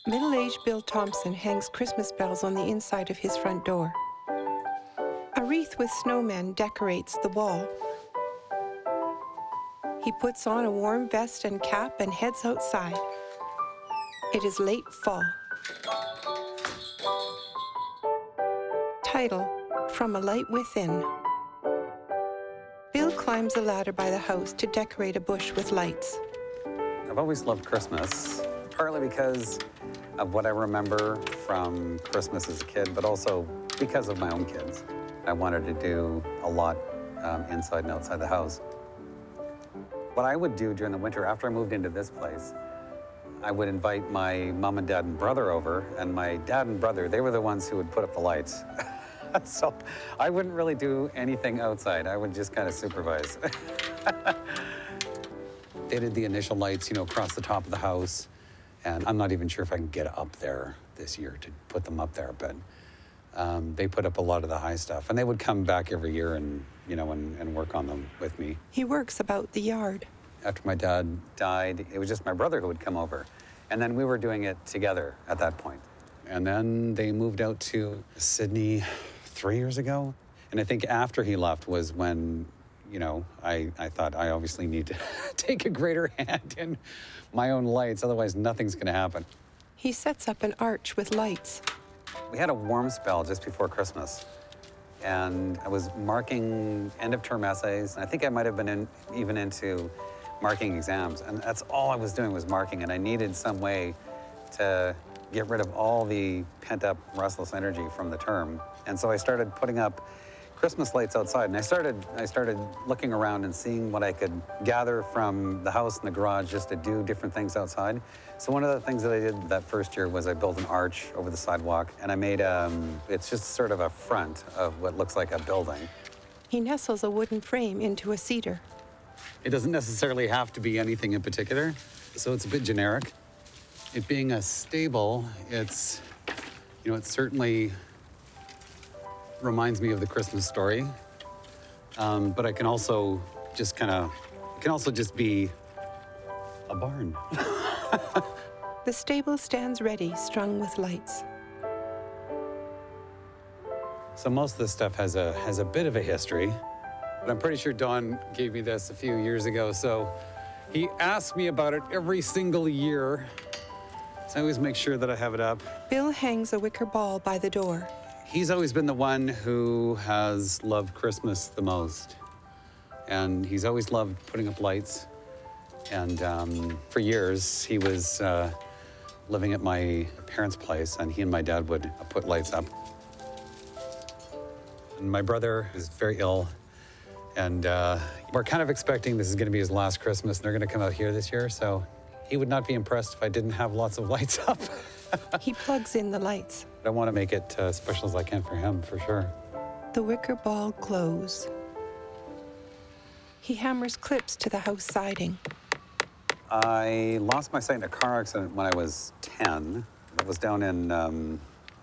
Middle-aged Bill Thompson hangs Christmas bells on the inside of his front door. A wreath with snowmen decorates the wall. He puts on a warm vest and cap and heads outside. It is late fall. Title, From a Light Within. Bill climbs a ladder by the house to decorate a bush with lights. I've always loved Christmas, partly because of what I remember from Christmas as a kid, but also because of my own kids. I wanted to do a lot inside and outside the house. What I would do during the winter, after I moved into this place, I would invite my mom and dad and brother over, and my dad and brother, they were the ones who would put up the lights. So I wouldn't really do anything outside. I would just kind of supervise. They did the initial lights, across the top of the house. And I'm not even sure if I can get up there this year to put them up there, but they put up a lot of the high stuff. And they would come back every year and, and work on them with me. He works about the yard. After my dad died, it was just my brother who would come over. And then we were doing it together at that point. And then they moved out to Sydney 3 years ago. And I think after he left was when, I thought I obviously need to take a greater hand in my own lights, otherwise nothing's gonna happen. He sets up an arch with lights. We had a warm spell just before Christmas, and I was marking end-of-term essays, and I think I might have been even into marking exams, and that's all I was doing was marking, and I needed some way to get rid of all the pent-up restless energy from the term. And so I started putting up Christmas lights outside, and I started looking around and seeing what I could gather from the house and the garage just to do different things outside. So one of the things that I did that first year was I built an arch over the sidewalk, and I made it's just sort of a front of what looks like a building. He nestles a wooden frame into a cedar. It doesn't necessarily have to be anything in particular, so it's a bit generic. It being a stable, it's, it certainly reminds me of the Christmas story, but I can also just just be a barn. The stable stands ready, strung with lights. So most of this stuff has a bit of a history, but I'm pretty sure Don gave me this a few years ago, so he asks me about it every single year, so I always make sure that I have it up. Bill hangs a wicker ball by the door. He's always been the one who has loved Christmas the most. And he's always loved putting up lights. And for years, he was living at my parents' place, and he and my dad would put lights up. And my brother is very ill, and we're kind of expecting this is gonna be his last Christmas, and they're gonna come out here this year, so he would not be impressed if I didn't have lots of lights up. He plugs in the lights. I want to make it as special as I can for him, for sure. The wicker ball glows. He hammers clips to the house siding. I lost my sight in a car accident when I was 10. I was down in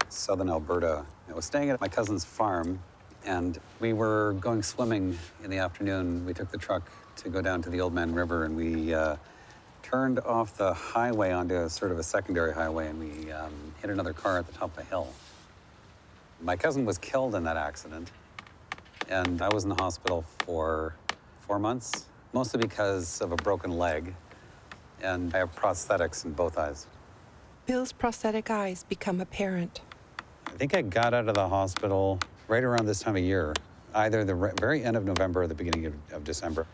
southern Alberta. I was staying at my cousin's farm, and we were going swimming in the afternoon. We took the truck to go down to the Old Man River, and we turned off the highway onto a sort of a secondary highway, and we hit another car at the top of a hill. My cousin was killed in that accident, and I was in the hospital for 4 months, mostly because of a broken leg, and I have prosthetics in both eyes. Bill's prosthetic eyes become apparent. I think I got out of the hospital right around this time of year, either the very end of November or the beginning of December.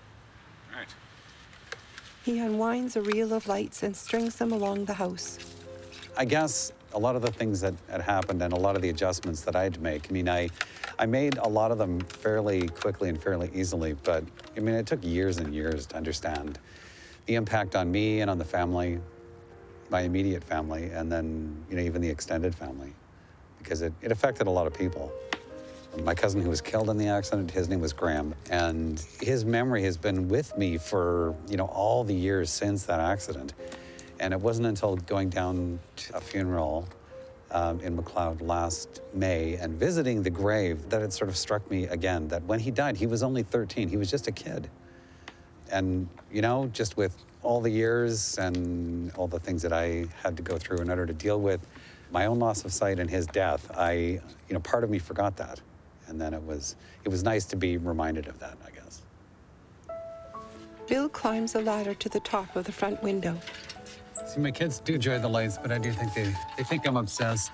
All right. He unwinds a reel of lights and strings them along the house. I guess a lot of the things that had happened and a lot of the adjustments that I had to make, I made a lot of them fairly quickly and fairly easily, but it took years and years to understand the impact on me and on the family, my immediate family, and then, even the extended family, because it affected a lot of people. My cousin who was killed in the accident, his name was Graham, and his memory has been with me for, all the years since that accident. And it wasn't until going down to a funeral in McLeod last May and visiting the grave that it sort of struck me again that when he died, he was only 13. He was just a kid. And, you know, just with all the years and all the things that I had to go through in order to deal with my own loss of sight and his death, part of me forgot that. And then it was nice to be reminded of that, I guess. Bill climbs a ladder to the top of the front window. See, my kids do enjoy the lights, but I do think they think I'm obsessed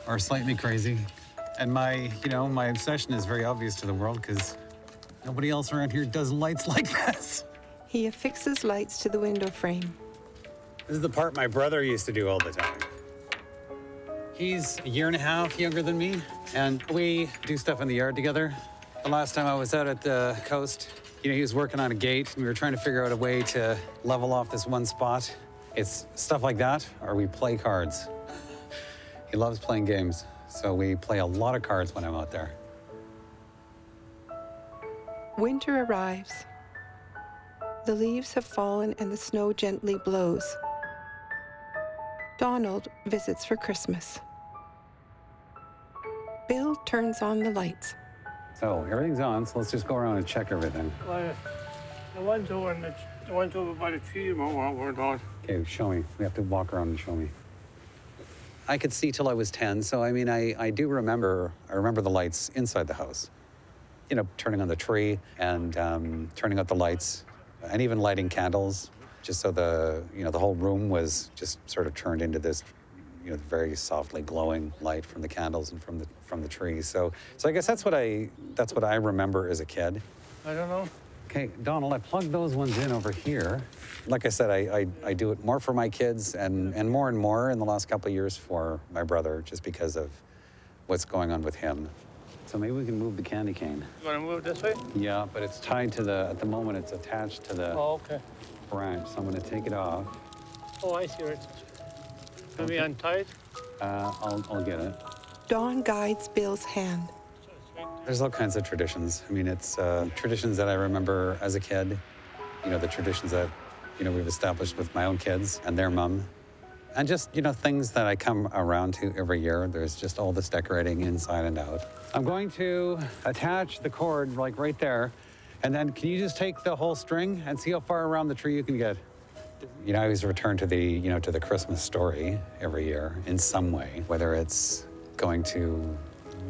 or slightly crazy. And my obsession is very obvious to the world because nobody else around here does lights like this. He affixes lights to the window frame. This is the part my brother used to do all the time. He's a year and a half younger than me, and we do stuff in the yard together. The last time I was out at the coast, he was working on a gate, and we were trying to figure out a way to level off this one spot. It's stuff like that, or we play cards. He loves playing games, so we play a lot of cards when I'm out there. Winter arrives. The leaves have fallen and the snow gently blows. Donald visits for Christmas. Bill turns on the lights. So everything's on, so let's just go around and check everything. Well, the ones over by the tree were not. Okay, show me. We have to walk around and show me. I could see till I was 10, so I mean, I do remember, the lights inside the house. Turning on the tree and turning out the lights and even lighting candles, just so the whole room was just sort of turned into this, very softly glowing light from the candles and from the tree. So I guess that's what I remember as a kid. I don't know. Okay, Donald, I plugged those ones in over here. Like I said, I do it more for my kids and more in the last couple of years for my brother, just because of what's going on with him. So maybe we can move the candy cane. You want to move this way? Yeah, but it's tied to at the moment, it's attached to the okay. branch, so I'm gonna take it off. Oh, I see it. Can we untie it? I'll get it. Dawn guides Bill's hand. There's all kinds of traditions. I mean, it's traditions that I remember as a kid, the traditions that, we've established with my own kids and their mom. And just, things that I come around to every year. There's just all this decorating inside and out. I'm going to attach the cord like right there. And then can you just take the whole string and see how far around the tree you can get? I always return to the Christmas story every year in some way, whether it's going to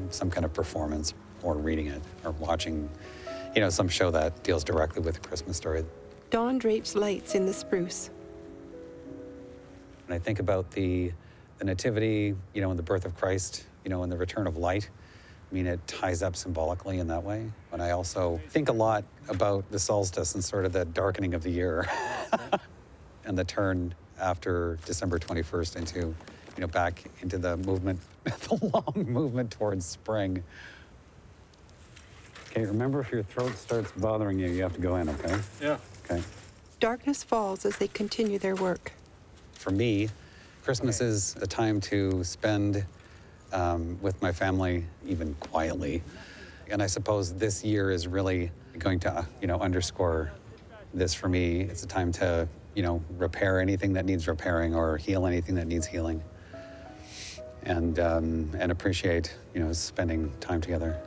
some kind of performance or reading it or watching, some show that deals directly with the Christmas story. Dawn drapes lights in the spruce. When I think about the nativity, and the birth of Christ, and the return of light, I mean, it ties up symbolically in that way. And I also think a lot about the solstice and sort of the darkening of the year and the turn after December 21st into, back into the movement, the long movement towards spring. Okay, remember if your throat starts bothering you, you have to go in, okay? Yeah. Okay. Darkness falls as they continue their work. For me, Christmas is a time to spend with my family, even quietly. And I suppose this year is really going to, underscore this for me. It's a time to, repair anything that needs repairing or heal anything that needs healing. And appreciate, spending time together.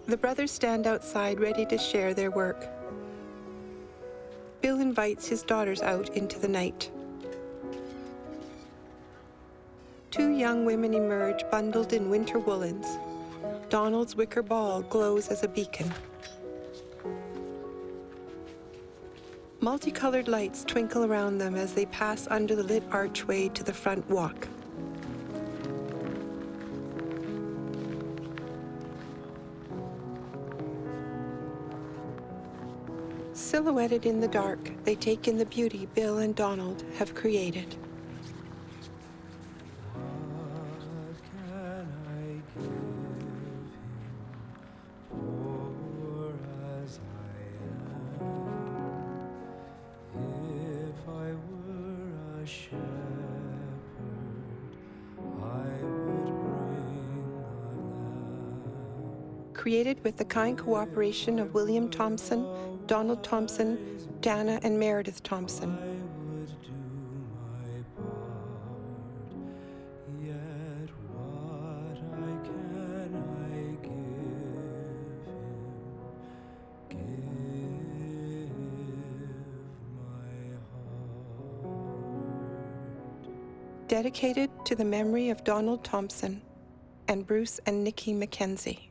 The brothers stand outside ready to share their work. Bill invites his daughters out into the night. Two young women emerge bundled in winter woolens. Donald's wicker ball glows as a beacon. Multicolored lights twinkle around them as they pass under the lit archway to the front walk. Silhouetted in the dark, they take in the beauty Bill and Donald have created. Created with the kind cooperation of William Thompson, Donald Thompson, Dana and Meredith Thompson. Dedicated to the memory of Donald Thompson and Bruce and Nikki Mackenzie.